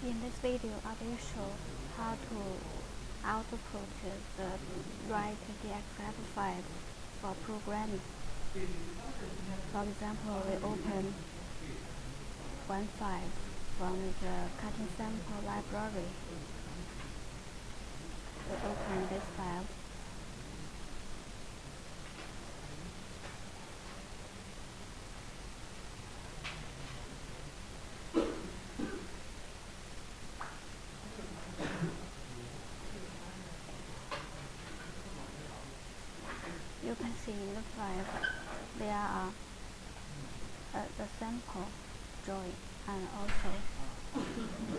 In this video, I will show how to output the right DXF file for programming. For example, we open one file from the cutting sample library. We open this file. You can see in the file there are the sample drawing and also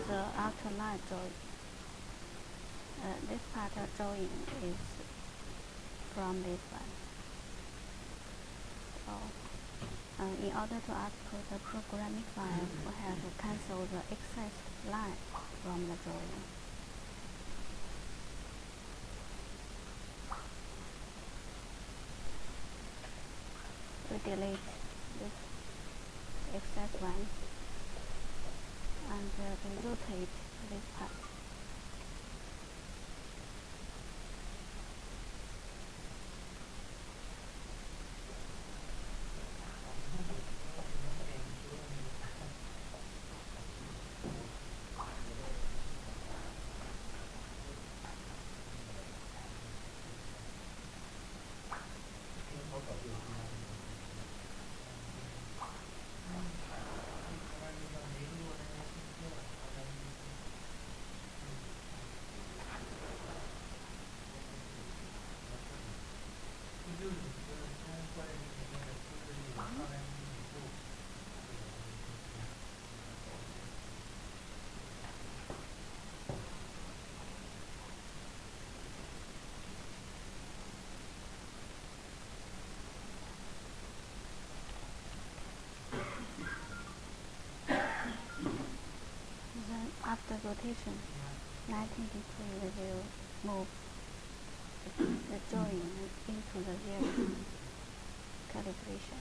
the outline drawing. This part of drawing is from this one. So, in order to output the programming file, we have to cancel the excess line from the drawing. We delete this excess one and we rotate this part. Then after rotation 90 degrees, we will move the drawing into the zero calibration.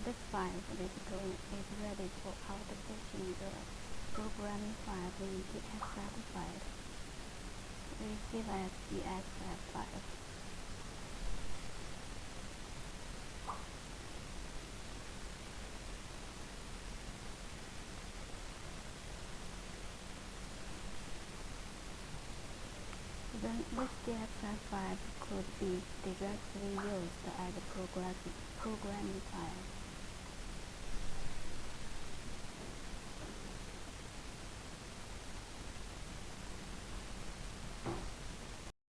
This file, this drawing, is ready for outputting the programming file in the DXF file. We select DXF file. Then this DXF file could be directly used as a programming file.